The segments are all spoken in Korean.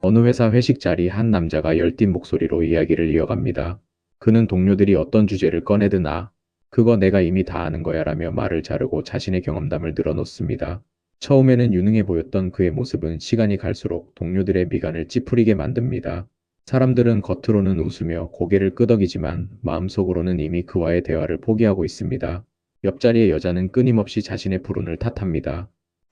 어느 회사 회식 자리 한 남자가 열띤 목소리로 이야기를 이어갑니다. 그는 동료들이 어떤 주제를 꺼내든 그거 내가 이미 다 아는 거야 라며 말을 자르고 자신의 경험담을 늘어놓습니다. 처음에는 유능해 보였던 그의 모습은 시간이 갈수록 동료들의 미간을 찌푸리게 만듭니다. 사람들은 겉으로는 웃으며 고개를 끄덕이지만 마음속으로는 이미 그와의 대화를 포기하고 있습니다. 옆자리의 여자는 끊임없이 자신의 불운을 탓합니다.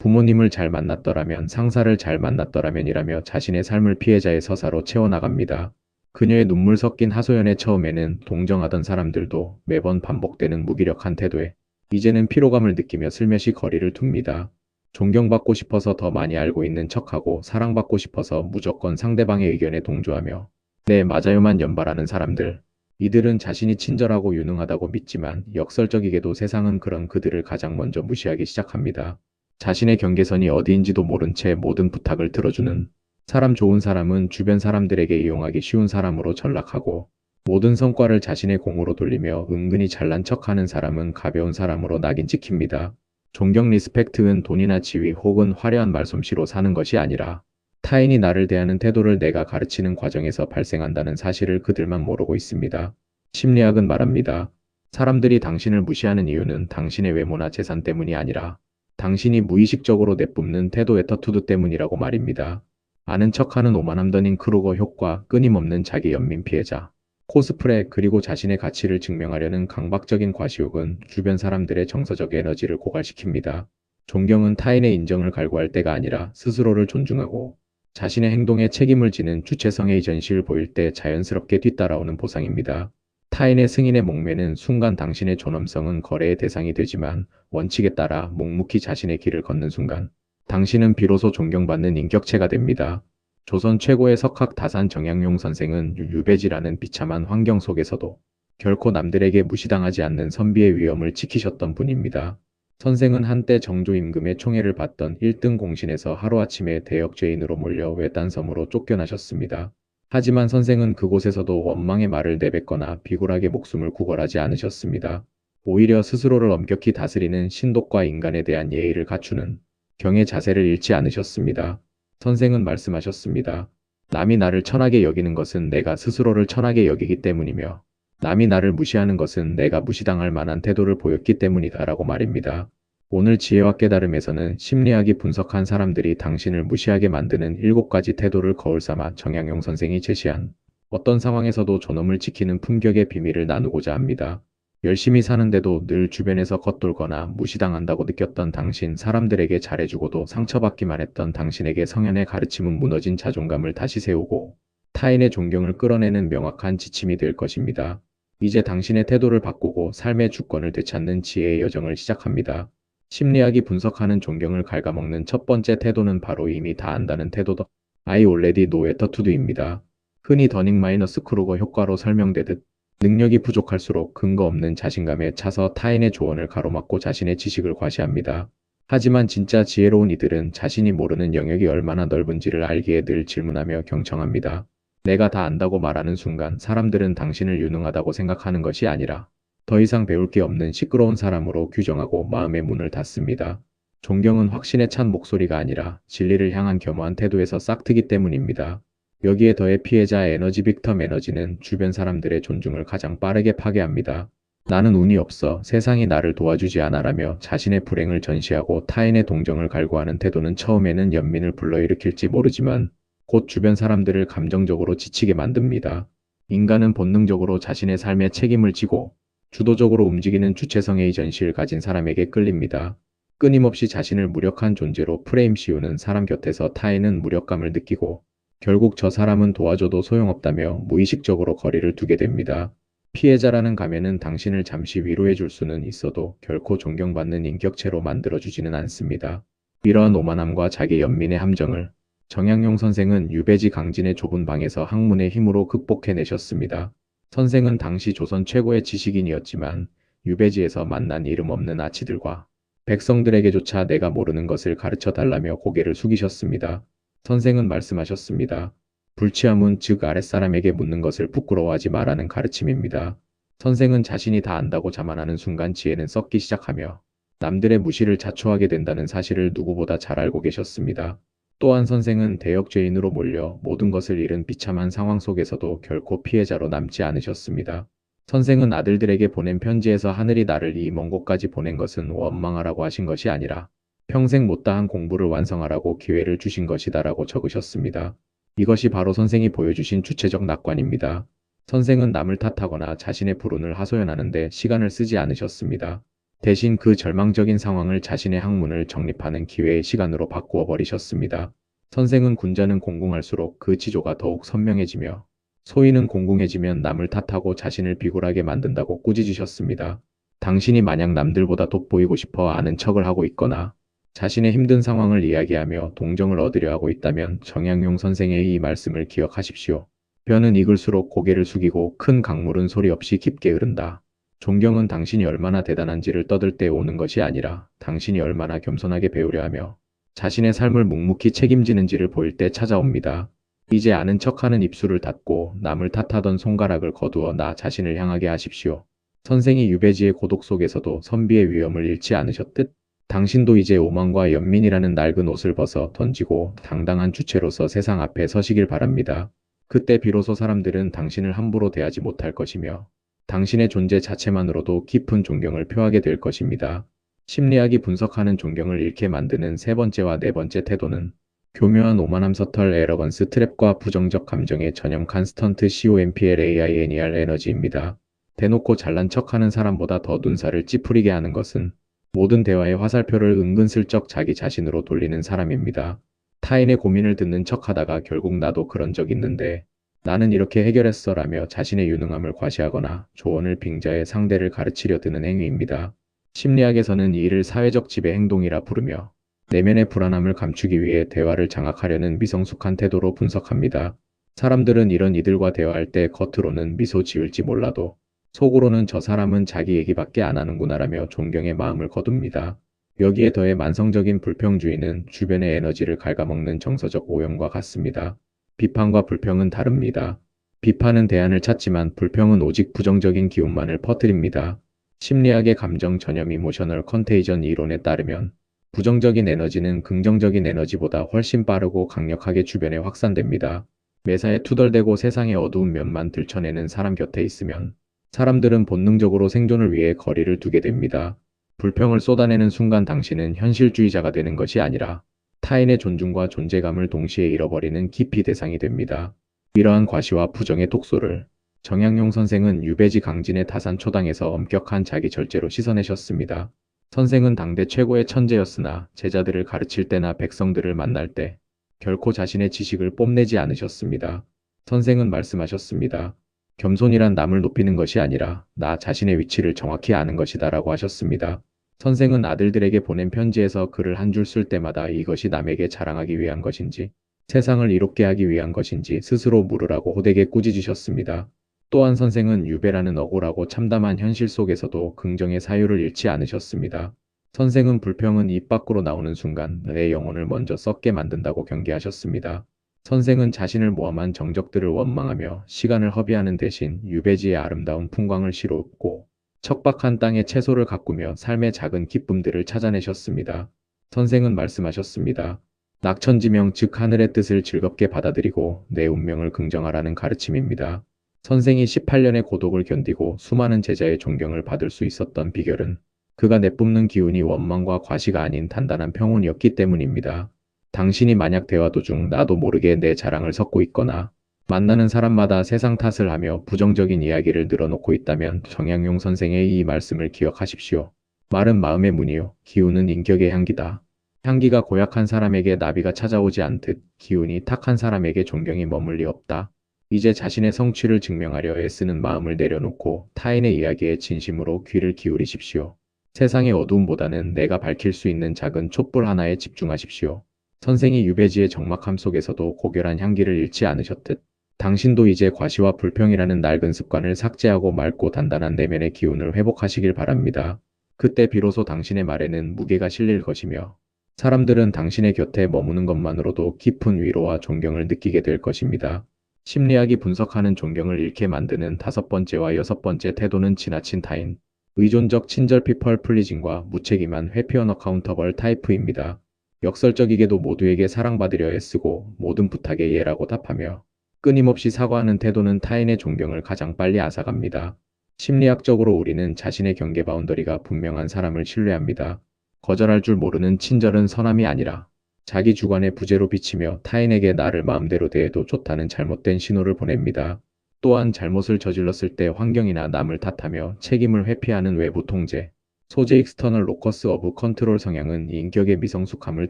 부모님을 잘 만났더라면, 상사를 잘 만났더라면이라며 자신의 삶을 피해자의 서사로 채워나갑니다. 그녀의 눈물 섞인 하소연에 처음에는 동정하던 사람들도 매번 반복되는 무기력한 태도에 이제는 피로감을 느끼며 슬며시 거리를 둡니다. 존경받고 싶어서 더 많이 알고 있는 척하고 사랑받고 싶어서 무조건 상대방의 의견에 동조하며 네, 맞아요만 연발하는 사람들. 이들은 자신이 친절하고 유능하다고 믿지만 역설적이게도 세상은 그런 그들을 가장 먼저 무시하기 시작합니다. 자신의 경계선이 어디인지도 모른 채 모든 부탁을 들어주는 사람 좋은 사람은 주변 사람들에게 이용하기 쉬운 사람으로 전락하고 모든 성과를 자신의 공으로 돌리며 은근히 잘난 척하는 사람은 가벼운 사람으로 낙인 찍힙니다. 존경 리스펙트는 돈이나 지위 혹은 화려한 말솜씨로 사는 것이 아니라 타인이 나를 대하는 태도를 내가 가르치는 과정에서 발생한다는 사실을 그들만 모르고 있습니다. 심리학은 말합니다. 사람들이 당신을 무시하는 이유는 당신의 외모나 재산 때문이 아니라 당신이 무의식적으로 내뿜는 태도 애터투드 때문이라고 말입니다. 아는 척하는 오만함 더닝 크루거 효과, 끊임없는 자기 연민 피해자, 코스프레 그리고 자신의 가치를 증명하려는 강박적인 과시욕은 주변 사람들의 정서적 에너지를 고갈시킵니다. 존경은 타인의 인정을 갈구할 때가 아니라 스스로를 존중하고 자신의 행동에 책임을 지는 주체성의 전시를 보일 때 자연스럽게 뒤따라오는 보상입니다. 타인의 승인에 목매는 순간 당신의 존엄성은 거래의 대상이 되지만 원칙에 따라 묵묵히 자신의 길을 걷는 순간 당신은 비로소 존경받는 인격체가 됩니다. 조선 최고의 석학 다산 정약용 선생은 유배지라는 비참한 환경 속에서도 결코 남들에게 무시당하지 않는 선비의 위엄을 지키셨던 분입니다. 선생은 한때 정조 임금의 총애를 받던 1등 공신에서 하루아침에 대역죄인으로 몰려 외딴 섬으로 쫓겨나셨습니다. 하지만 선생은 그곳에서도 원망의 말을 내뱉거나 비굴하게 목숨을 구걸하지 않으셨습니다. 오히려 스스로를 엄격히 다스리는 신독과 인간에 대한 예의를 갖추는 경의 자세를 잃지 않으셨습니다. 선생은 말씀하셨습니다. 남이 나를 천하게 여기는 것은 내가 스스로를 천하게 여기기 때문이며 남이 나를 무시하는 것은 내가 무시당할 만한 태도를 보였기 때문이다라고 말입니다. 오늘 지혜와 깨달음에서는 심리학이 분석한 사람들이 당신을 무시하게 만드는 7가지 태도를 거울 삼아 정약용 선생이 제시한 어떤 상황에서도 존엄을 지키는 품격의 비밀을 나누고자 합니다. 열심히 사는데도 늘 주변에서 겉돌거나 무시당한다고 느꼈던 당신, 사람들에게 잘해주고도 상처받기만 했던 당신에게 성현의 가르침은 무너진 자존감을 다시 세우고 타인의 존경을 끌어내는 명확한 지침이 될 것입니다. 이제 당신의 태도를 바꾸고 삶의 주권을 되찾는 지혜의 여정을 시작합니다. 심리학이 분석하는 존경을 갉아먹는 첫 번째 태도는 바로 이미 다 안다는 태도다. I already know attitude입니다. 흔히 더닝-크루거 효과로 설명되듯 능력이 부족할수록 근거 없는 자신감에 차서 타인의 조언을 가로막고 자신의 지식을 과시합니다. 하지만 진짜 지혜로운 이들은 자신이 모르는 영역이 얼마나 넓은지를 알기에 늘 질문하며 경청합니다. 내가 다 안다고 말하는 순간 사람들은 당신을 유능하다고 생각하는 것이 아니라 더 이상 배울 게 없는 시끄러운 사람으로 규정하고 마음의 문을 닫습니다. 존경은 확신에 찬 목소리가 아니라 진리를 향한 겸허한 태도에서 싹트기 때문입니다. 여기에 더해 피해자 에너지 빅텀 에너지는 주변 사람들의 존중을 가장 빠르게 파괴합니다. 나는 운이 없어 세상이 나를 도와주지 않아라며 자신의 불행을 전시하고 타인의 동정을 갈구하는 태도는 처음에는 연민을 불러일으킬지 모르지만 곧 주변 사람들을 감정적으로 지치게 만듭니다. 인간은 본능적으로 자신의 삶에 책임을 지고 주도적으로 움직이는 주체성의 전시를 가진 사람에게 끌립니다. 끊임없이 자신을 무력한 존재로 프레임 씌우는 사람 곁에서 타인은 무력감을 느끼고 결국 저 사람은 도와줘도 소용없다며 무의식적으로 거리를 두게 됩니다. 피해자라는 가면은 당신을 잠시 위로해 줄 수는 있어도 결코 존경받는 인격체로 만들어주지는 않습니다. 이러한 오만함과 자기 연민의 함정을 정약용 선생은 유배지 강진의 좁은 방에서 학문의 힘으로 극복해내셨습니다. 선생은 당시 조선 최고의 지식인이었지만 유배지에서 만난 이름 없는 아치들과 백성들에게조차 내가 모르는 것을 가르쳐 달라며 고개를 숙이셨습니다. 선생은 말씀하셨습니다. 불치함은 즉 아랫사람에게 묻는 것을 부끄러워하지 말라는 가르침입니다. 선생은 자신이 다 안다고 자만하는 순간 지혜는 썩기 시작하며 남들의 무시를 자초하게 된다는 사실을 누구보다 잘 알고 계셨습니다. 또한 선생은 대역죄인으로 몰려 모든 것을 잃은 비참한 상황 속에서도 결코 피해자로 남지 않으셨습니다. 선생은 아들들에게 보낸 편지에서 하늘이 나를 이 먼 곳까지 보낸 것은 원망하라고 하신 것이 아니라 평생 못다한 공부를 완성하라고 기회를 주신 것이다라고 적으셨습니다. 이것이 바로 선생이 보여주신 주체적 낙관입니다. 선생은 남을 탓하거나 자신의 불운을 하소연하는데 시간을 쓰지 않으셨습니다. 대신 그 절망적인 상황을 자신의 학문을 정립하는 기회의 시간으로 바꾸어 버리셨습니다. 선생은 군자는 공공할수록 그 지조가 더욱 선명해지며 소인은 공공해지면 남을 탓하고 자신을 비굴하게 만든다고 꾸짖으셨습니다. 당신이 만약 남들보다 돋보이고 싶어 아는 척을 하고 있거나 자신의 힘든 상황을 이야기하며 동정을 얻으려 하고 있다면 정약용 선생의 이 말씀을 기억하십시오. 벼는 익을수록 고개를 숙이고 큰 강물은 소리 없이 깊게 흐른다. 존경은 당신이 얼마나 대단한지를 떠들 때 오는 것이 아니라 당신이 얼마나 겸손하게 배우려 하며 자신의 삶을 묵묵히 책임지는지를 보일 때 찾아옵니다. 이제 아는 척하는 입술을 닫고 남을 탓하던 손가락을 거두어 나 자신을 향하게 하십시오. 선생이 유배지의 고독 속에서도 선비의 위엄을 잃지 않으셨듯 당신도 이제 오만과 연민이라는 낡은 옷을 벗어 던지고 당당한 주체로서 세상 앞에 서시길 바랍니다. 그때 비로소 사람들은 당신을 함부로 대하지 못할 것이며 당신의 존재 자체만으로도 깊은 존경을 표하게 될 것입니다. 심리학이 분석하는 존경을 잃게 만드는 세 번째와 네 번째 태도는 교묘한 오만함 서털 에러건스 트랩과 부정적 감정의 전염칸 스턴트 COMPLAINER 에너지입니다. 대놓고 잘난 척하는 사람보다 더 눈살을 찌푸리게 하는 것은 모든 대화의 화살표를 은근슬쩍 자기 자신으로 돌리는 사람입니다. 타인의 고민을 듣는 척하다가 결국 나도 그런 적 있는데 나는 이렇게 해결했어 라며 자신의 유능함을 과시하거나 조언을 빙자해 상대를 가르치려 드는 행위입니다. 심리학에서는 이 일을 사회적 지배 행동이라 부르며 내면의 불안함을 감추기 위해 대화를 장악하려는 미성숙한 태도로 분석합니다. 사람들은 이런 이들과 대화할 때 겉으로는 미소 지을지 몰라도 속으로는 저 사람은 자기 얘기밖에 안 하는구나라며 존경의 마음을 거둡니다. 여기에 더해 만성적인 불평주의는 주변의 에너지를 갉아먹는 정서적 오염과 같습니다. 비판과 불평은 다릅니다. 비판은 대안을 찾지만 불평은 오직 부정적인 기운만을 퍼뜨립니다. 심리학의 감정 전염 이모셔널 컨테이전 이론에 따르면 부정적인 에너지는 긍정적인 에너지보다 훨씬 빠르고 강력하게 주변에 확산됩니다. 매사에 투덜대고 세상의 어두운 면만 들춰내는 사람 곁에 있으면 사람들은 본능적으로 생존을 위해 거리를 두게 됩니다. 불평을 쏟아내는 순간 당신은 현실주의자가 되는 것이 아니라 타인의 존중과 존재감을 동시에 잃어버리는 기피 대상이 됩니다. 이러한 과시와 부정의 독소를 정약용 선생은 유배지 강진의 다산초당에서 엄격한 자기 절제로 씻어내셨습니다. 선생은 당대 최고의 천재였으나 제자들을 가르칠 때나 백성들을 만날 때 결코 자신의 지식을 뽐내지 않으셨습니다. 선생은 말씀하셨습니다. 겸손이란 남을 높이는 것이 아니라 나 자신의 위치를 정확히 아는 것이다 라고 하셨습니다. 선생은 아들들에게 보낸 편지에서 글을 한 줄 쓸 때마다 이것이 남에게 자랑하기 위한 것인지 세상을 이롭게 하기 위한 것인지 스스로 물으라고 호되게 꾸짖으셨습니다. 또한 선생은 유배라는 억울하고 참담한 현실 속에서도 긍정의 사유를 잃지 않으셨습니다. 선생은 불평은 입 밖으로 나오는 순간 내 영혼을 먼저 썩게 만든다고 경계하셨습니다. 선생은 자신을 모함한 정적들을 원망하며 시간을 허비하는 대신 유배지의 아름다운 풍광을 시루고 척박한 땅에 채소를 가꾸며 삶의 작은 기쁨들을 찾아내셨습니다. 선생은 말씀하셨습니다. 낙천지명 즉 하늘의 뜻을 즐겁게 받아들이고 내 운명을 긍정하라는 가르침입니다. 선생이 18년의 고독을 견디고 수많은 제자의 존경을 받을 수 있었던 비결은 그가 내뿜는 기운이 원망과 과시가 아닌 단단한 평온이었기 때문입니다. 당신이 만약 대화 도중 나도 모르게 내 자랑을 섞고 있거나 만나는 사람마다 세상 탓을 하며 부정적인 이야기를 늘어놓고 있다면 정약용 선생의 이 말씀을 기억하십시오. 말은 마음의 문이요. 기운은 인격의 향기다. 향기가 고약한 사람에게 나비가 찾아오지 않듯 기운이 탁한 사람에게 존경이 머물 리 없다. 이제 자신의 성취를 증명하려 애쓰는 마음을 내려놓고 타인의 이야기에 진심으로 귀를 기울이십시오. 세상의 어두움보다는 내가 밝힐 수 있는 작은 촛불 하나에 집중하십시오. 선생이 유배지의 적막함 속에서도 고결한 향기를 잃지 않으셨듯 당신도 이제 과시와 불평이라는 낡은 습관을 삭제하고 맑고 단단한 내면의 기운을 회복하시길 바랍니다. 그때 비로소 당신의 말에는 무게가 실릴 것이며 사람들은 당신의 곁에 머무는 것만으로도 깊은 위로와 존경을 느끼게 될 것입니다. 심리학이 분석하는 존경을 잃게 만드는 다섯 번째와 여섯 번째 태도는 지나친 타인, 의존적 친절 피펄 플리징과 무책임한 회피언 어카운터벌 타이프입니다. 역설적이게도 모두에게 사랑받으려 애쓰고 모든 부탁에 예라고 답하며 끊임없이 사과하는 태도는 타인의 존경을 가장 빨리 앗아갑니다. 심리학적으로 우리는 자신의 경계 바운더리가 분명한 사람을 신뢰합니다. 거절할 줄 모르는 친절은 선함이 아니라 자기 주관의 부재로 비치며 타인에게 나를 마음대로 대해도 좋다는 잘못된 신호를 보냅니다. 또한 잘못을 저질렀을 때 환경이나 남을 탓하며 책임을 회피하는 외부 통제, 소재 익스터널 로커스 오브 컨트롤 성향은 인격의 미성숙함을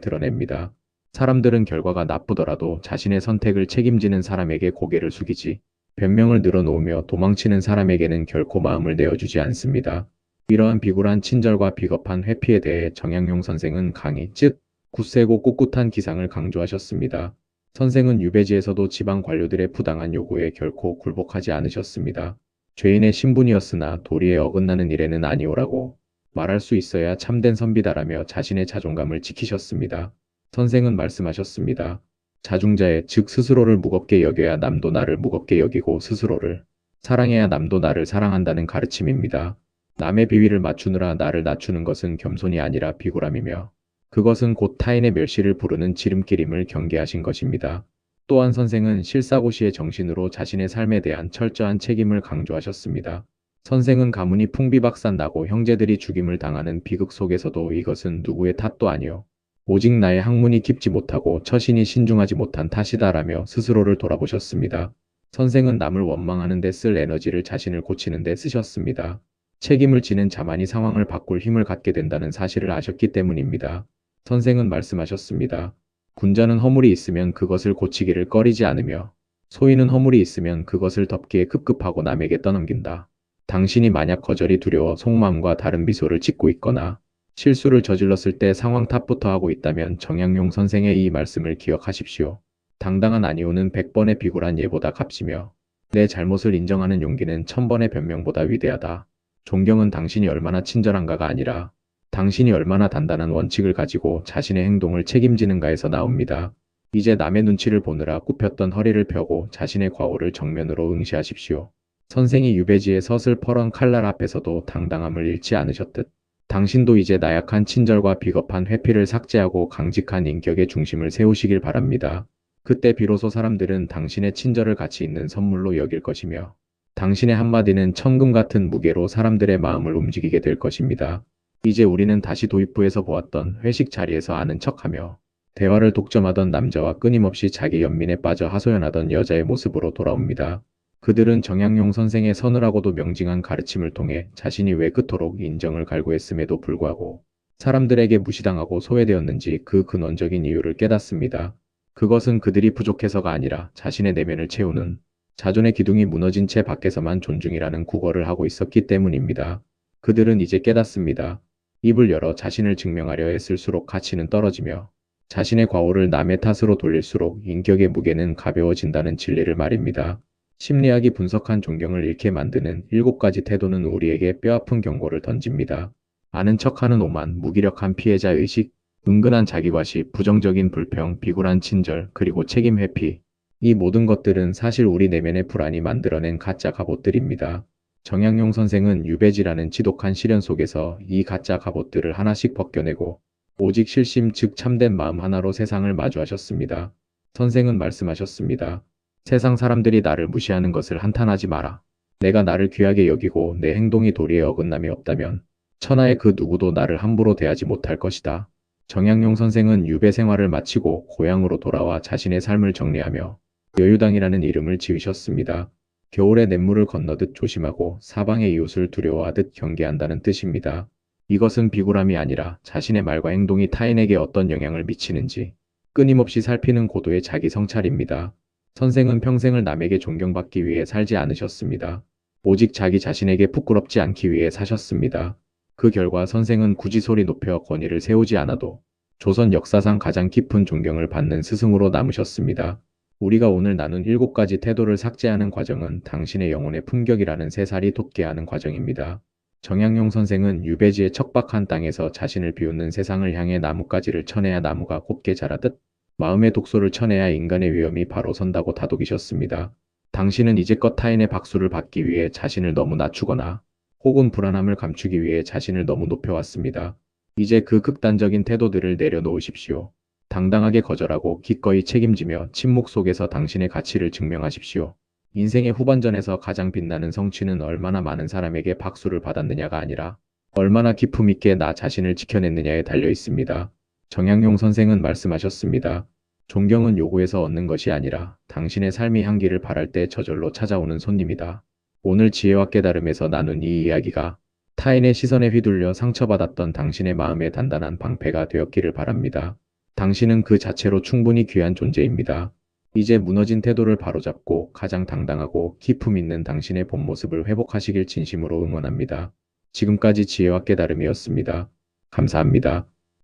드러냅니다. 사람들은 결과가 나쁘더라도 자신의 선택을 책임지는 사람에게 고개를 숙이지 변명을 늘어놓으며 도망치는 사람에게는 결코 마음을 내어주지 않습니다. 이러한 비굴한 친절과 비겁한 회피에 대해 정약용 선생은 강의, 즉 굳세고 꿋꿋한 기상을 강조하셨습니다. 선생은 유배지에서도 지방 관료들의 부당한 요구에 결코 굴복하지 않으셨습니다. 죄인의 신분이었으나 도리에 어긋나는 일에는 아니오라고 말할 수 있어야 참된 선비다라며 자신의 자존감을 지키셨습니다. 선생은 말씀하셨습니다. 자중자애, 즉 스스로를 무겁게 여겨야 남도 나를 무겁게 여기고 스스로를 사랑해야 남도 나를 사랑한다는 가르침입니다. 남의 비위를 맞추느라 나를 낮추는 것은 겸손이 아니라 비굴함이며 그것은 곧 타인의 멸시를 부르는 지름길임을 경계하신 것입니다. 또한 선생은 실사고시의 정신으로 자신의 삶에 대한 철저한 책임을 강조하셨습니다. 선생은 가문이 풍비박산나고 형제들이 죽임을 당하는 비극 속에서도 이것은 누구의 탓도 아니요 오직 나의 학문이 깊지 못하고 처신이 신중하지 못한 탓이다라며 스스로를 돌아보셨습니다. 선생은 남을 원망하는 데 쓸 에너지를 자신을 고치는 데 쓰셨습니다. 책임을 지는 자만이 상황을 바꿀 힘을 갖게 된다는 사실을 아셨기 때문입니다. 선생은 말씀하셨습니다. 군자는 허물이 있으면 그것을 고치기를 꺼리지 않으며 소인은 허물이 있으면 그것을 덮기에 급급하고 남에게 떠넘긴다. 당신이 만약 거절이 두려워 속마음과 다른 미소를 짓고 있거나 실수를 저질렀을 때 상황 탓부터 하고 있다면 정약용 선생의 이 말씀을 기억하십시오. 당당한 아니오는 100번의 비굴한 예보다 값이며 내 잘못을 인정하는 용기는 1000번의 변명보다 위대하다. 존경은 당신이 얼마나 친절한가가 아니라 당신이 얼마나 단단한 원칙을 가지고 자신의 행동을 책임지는가에서 나옵니다. 이제 남의 눈치를 보느라 굽혔던 허리를 펴고 자신의 과오를 정면으로 응시하십시오. 선생이 유배지의 서슬퍼런 칼날 앞에서도 당당함을 잃지 않으셨듯 당신도 이제 나약한 친절과 비겁한 회피를 삭제하고 강직한 인격의 중심을 세우시길 바랍니다. 그때 비로소 사람들은 당신의 친절을 가치 있는 선물로 여길 것이며 당신의 한마디는 천금 같은 무게로 사람들의 마음을 움직이게 될 것입니다. 이제 우리는 다시 도입부에서 보았던 회식 자리에서 아는 척하며 대화를 독점하던 남자와 끊임없이 자기 연민에 빠져 하소연하던 여자의 모습으로 돌아옵니다. 그들은 정약용 선생의 서늘하고도 명징한 가르침을 통해 자신이 왜 그토록 인정을 갈구했음에도 불구하고 사람들에게 무시당하고 소외되었는지 그 근원적인 이유를 깨닫습니다. 그것은 그들이 부족해서가 아니라 자신의 내면을 채우는 자존의 기둥이 무너진 채 밖에서만 존중이라는 구걸을 하고 있었기 때문입니다. 그들은 이제 깨닫습니다. 입을 열어 자신을 증명하려 애쓸수록 가치는 떨어지며 자신의 과오를 남의 탓으로 돌릴수록 인격의 무게는 가벼워진다는 진리를 말입니다. 심리학이 분석한 존경을 잃게 만드는 7가지 태도는 우리에게 뼈아픈 경고를 던집니다. 아는 척하는 오만, 무기력한 피해자 의식, 은근한 자기과시, 부정적인 불평, 비굴한 친절, 그리고 책임 회피. 이 모든 것들은 사실 우리 내면의 불안이 만들어낸 가짜 갑옷들입니다. 정약용 선생은 유배지라는 지독한 시련 속에서 이 가짜 갑옷들을 하나씩 벗겨내고 오직 실심 즉 참된 마음 하나로 세상을 마주하셨습니다. 선생은 말씀하셨습니다. 세상 사람들이 나를 무시하는 것을 한탄하지 마라. 내가 나를 귀하게 여기고 내 행동이 도리에 어긋남이 없다면 천하의 그 누구도 나를 함부로 대하지 못할 것이다. 정약용 선생은 유배 생활을 마치고 고향으로 돌아와 자신의 삶을 정리하며 여유당이라는 이름을 지으셨습니다. 겨울에 냇물을 건너듯 조심하고 사방의 이웃을 두려워하듯 경계한다는 뜻입니다. 이것은 비굴함이 아니라 자신의 말과 행동이 타인에게 어떤 영향을 미치는지 끊임없이 살피는 고도의 자기 성찰입니다. 선생은 평생을 남에게 존경받기 위해 살지 않으셨습니다. 오직 자기 자신에게 부끄럽지 않기 위해 사셨습니다. 그 결과 선생은 굳이 소리 높여 권위를 세우지 않아도 조선 역사상 가장 깊은 존경을 받는 스승으로 남으셨습니다. 우리가 오늘 나눈 7가지 태도를 삭제하는 과정은 당신의 영혼의 품격이라는 새살이 돋게 하는 과정입니다. 정약용 선생은 유배지의 척박한 땅에서 자신을 비웃는 세상을 향해 나뭇가지를 쳐내야 나무가 곱게 자라듯 마음의 독소를 쳐내야 인간의 위험이 바로 선다고 다독이셨습니다. 당신은 이제껏 타인의 박수를 받기 위해 자신을 너무 낮추거나 혹은 불안함을 감추기 위해 자신을 너무 높여왔습니다. 이제 그 극단적인 태도들을 내려놓으십시오. 당당하게 거절하고 기꺼이 책임지며 침묵 속에서 당신의 가치를 증명하십시오. 인생의 후반전에서 가장 빛나는 성취는 얼마나 많은 사람에게 박수를 받았느냐가 아니라 얼마나 기품 있게 나 자신을 지켜냈느냐에 달려 있습니다. 정약용 선생은 말씀하셨습니다. 존경은 요구에서 얻는 것이 아니라 당신의 삶의 향기를 바랄 때 저절로 찾아오는 손님이다. 오늘 지혜와 깨달음에서 나눈 이 이야기가 타인의 시선에 휘둘려 상처받았던 당신의 마음에 단단한 방패가 되었기를 바랍니다. 당신은 그 자체로 충분히 귀한 존재입니다. 이제 무너진 태도를 바로잡고 가장 당당하고 기품 있는 당신의 본 모습을 회복하시길 진심으로 응원합니다. 지금까지 지혜와 깨달음이었습니다. 감사합니다.